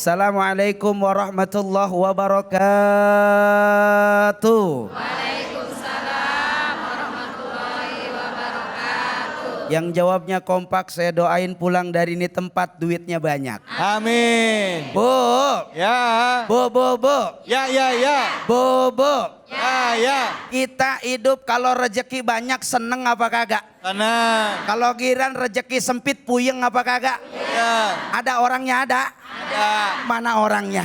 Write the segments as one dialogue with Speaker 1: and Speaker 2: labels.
Speaker 1: Assalamualaikum warahmatullahi wabarakatuh.
Speaker 2: Waalaikumsalam warahmatullahi wabarakatuh.
Speaker 1: Yang jawabnya kompak, saya doain pulang dari ini tempat duitnya banyak.
Speaker 3: Amin.
Speaker 1: Bu,
Speaker 3: Ya.
Speaker 1: bu.
Speaker 3: Ya.
Speaker 1: Bu.
Speaker 3: Ya.
Speaker 1: Kita hidup kalau rezeki banyak seneng apa kagak?
Speaker 3: Tenang.
Speaker 1: Kalau giran rezeki sempit puyeng apa kagak?
Speaker 3: Ya.
Speaker 1: Ada orangnya ada?
Speaker 3: Ada.
Speaker 1: Mana orangnya?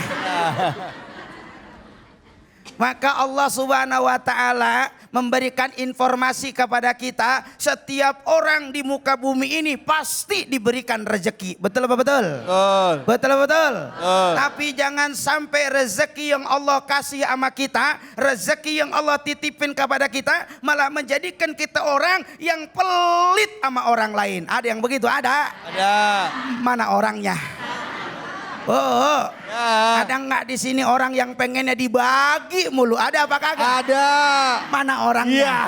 Speaker 1: Maka Allah Subhanahu wa taala memberikan informasi kepada kita, setiap orang di muka bumi ini pasti diberikan rezeki. Betul apa betul? Betul. Tapi jangan sampai rezeki yang Allah kasih sama kita, rezeki yang Allah titipin kepada kita malah menjadikan kita orang yang pelit sama orang lain. Ada yang begitu? Ada. Mana orangnya? Oh,
Speaker 3: Ya.
Speaker 1: ada nggak di sini orang yang pengennya dibagi mulu? Ada apa kagak?
Speaker 3: Ada.
Speaker 1: Mana orangnya?
Speaker 3: Ya.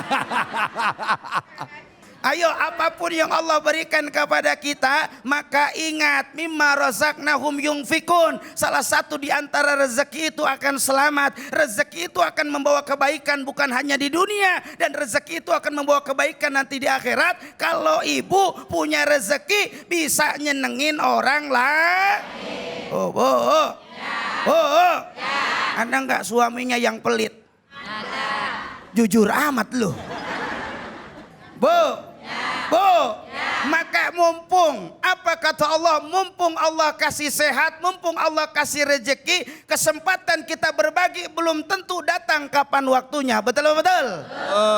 Speaker 1: Ayo, apapun yang Allah berikan kepada kita, maka ingat mimma razaqnahum yunfikun. Salah satu di antara rezeki itu akan selamat. Rezeki itu akan membawa kebaikan bukan hanya di dunia, dan rezeki itu akan membawa kebaikan nanti di akhirat. Kalau ibu punya rezeki bisa nyenengin orang lah. Oh. Ada nggak suaminya yang pelit?
Speaker 2: Ada.
Speaker 1: Jujur amat lu. Bu. Maka mumpung, apa kata Allah, mumpung Allah kasih sehat, mumpung Allah kasih rezeki, kesempatan kita berbagi belum tentu datang kapan waktunya. Betul?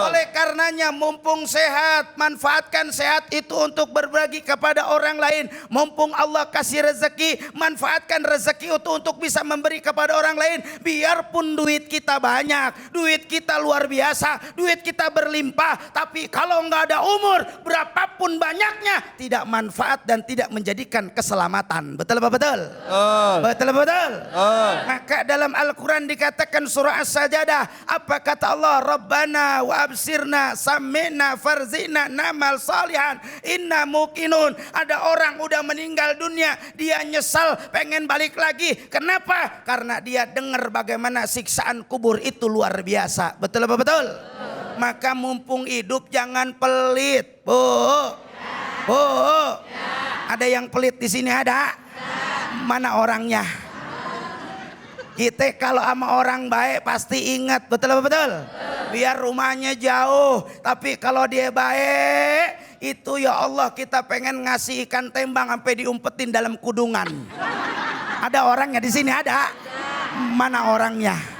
Speaker 1: Oleh karenanya mumpung sehat, manfaatkan sehat itu untuk berbagi kepada orang lain. Mumpung Allah kasih rezeki, manfaatkan rezeki itu untuk bisa memberi kepada orang lain. Biarpun duit kita banyak, duit kita luar biasa, duit kita berlimpah, tapi kalau nggak ada umur, berapapun banyaknya tidak manfaat dan tidak menjadikan keselamatan. Betul apa betul? Betul. Maka dalam Al-Quran dikatakan surah As-Sajdah, apa kata Allah? Rabbana wa absirna sami'na farzina namal salihan inna muqinun. Ada orang udah meninggal dunia, dia nyesal pengen balik lagi. Kenapa? Karena dia dengar bagaimana siksaan kubur itu luar biasa. Betul apa betul? Maka mumpung hidup jangan pelit. Ada yang pelit di sini? Ada? Mana orangnya? Kita kalau sama orang baik pasti ingat. Betul apa betul? Biar rumahnya jauh, tapi kalau dia baik itu ya Allah kita pengen ngasih ikan tembang sampai diumpetin dalam kudungan. Ada orangnya di sini? Ada? Mana orangnya?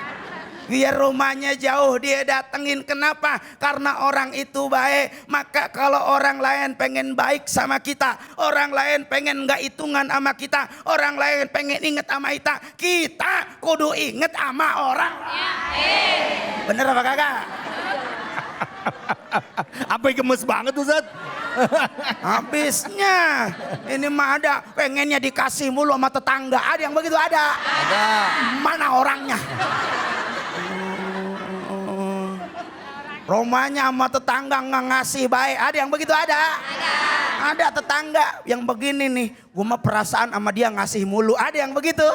Speaker 1: Biar rumahnya jauh dia datengin. Kenapa? Karena orang itu baik. Maka kalau orang lain pengen baik sama kita, orang lain pengen gak hitungan sama kita, orang lain pengen inget sama kita kudu inget sama orang. Bener apa kagak?
Speaker 3: Apa yang gemes banget Ustaz?
Speaker 1: Habisnya ini mah ada pengennya dikasih mulu sama tetangga. Ada yang begitu? Ada. Mana orangnya? Rumahnya sama tetangga nggak ngasih baik. Ada yang begitu? Ada tetangga yang begini nih, gue mah perasaan sama dia ngasih mulu. Ada yang begitu?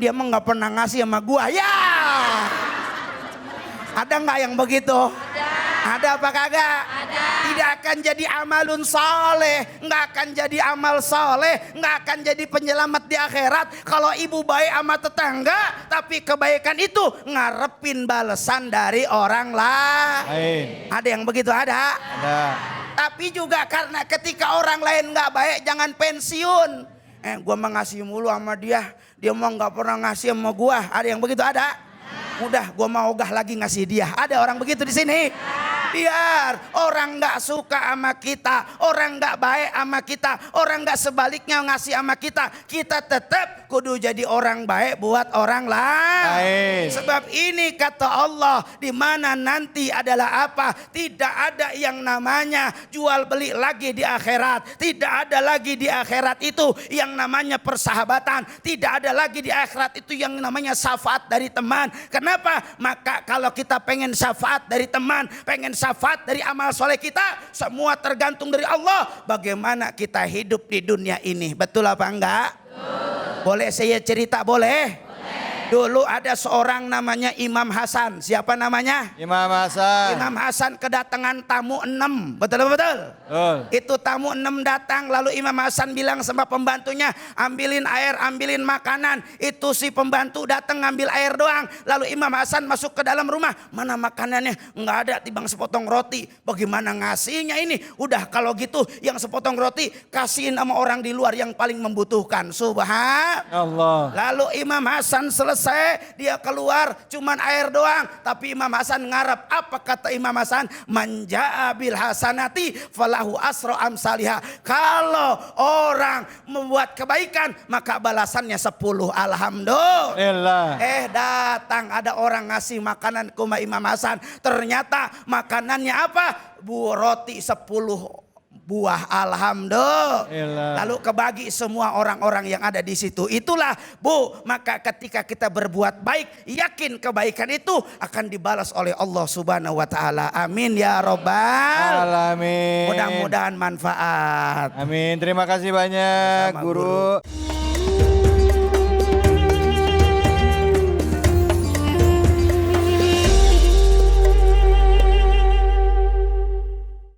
Speaker 1: Dia mah nggak pernah ngasih sama gue. Ya, ada nggak yang begitu? Ada apa kagak? Tidak akan jadi amalun soleh, nggak akan jadi amal soleh, nggak akan jadi penyelamat di akhirat. Kalau ibu baik sama tetangga, tapi kebaikan itu ngarepin balasan dari orang lain. Ada yang begitu? Ada. Tapi juga karena ketika orang lain nggak baik, jangan pensiun. Gua mah ngasih mulu sama dia mah nggak pernah ngasih sama gua. Ada yang begitu? Ada. Udah, gua mau ogah lagi ngasih dia. Ada orang begitu di sini? Biar orang gak suka sama kita, orang gak baik sama kita, orang gak sebaliknya ngasih sama kita, kita tetap kudu jadi orang baik buat orang lain. Sebab ini kata Allah, di mana nanti adalah apa? Tidak ada yang namanya jual beli lagi di akhirat. Tidak ada lagi di akhirat itu yang namanya persahabatan. Tidak ada lagi di akhirat itu yang namanya syafaat dari teman. Kenapa? Maka kalau kita pengen syafaat dari teman, pengen syafaat dari amal soleh kita, semua tergantung dari Allah. Bagaimana kita hidup di dunia ini, betul apa enggak? Boleh saya cerita, boleh? Dulu ada seorang namanya Imam Hasan. Siapa namanya?
Speaker 3: Imam Hasan.
Speaker 1: Imam Hasan kedatangan tamu 6. Betul? Itu tamu 6 datang, lalu Imam Hasan bilang sama pembantunya, ambilin air, ambilin makanan. Itu si pembantu datang ngambil air doang. Lalu Imam Hasan masuk ke dalam rumah, mana makanannya? Nggak ada, timbang sepotong roti. Bagaimana ngasihnya ini? Udah kalau gitu yang sepotong roti kasihin sama orang di luar yang paling membutuhkan. Subhanallah. Lalu Imam Hasan selesai, dia keluar cuman air doang, tapi Imam Hasan ngarep. Apa kata Imam Hasan? Manja'a bil hasanati falahu asro amsalihah. Kalau orang membuat kebaikan maka balasannya 10. Alhamdulillah. Datang ada orang ngasih makanan ke Imam Hasan, ternyata makanannya apa? Roti 10 buah. Alhamdulillah. Lalu kebagi semua orang-orang yang ada di situ. Itulah Bu, maka ketika kita berbuat baik, yakin kebaikan itu akan dibalas oleh Allah Subhanahu wa taala. Amin ya robbal
Speaker 3: alamin.
Speaker 1: Mudah-mudahan manfaat.
Speaker 3: Amin. Terima kasih banyak
Speaker 1: Sama,
Speaker 3: guru.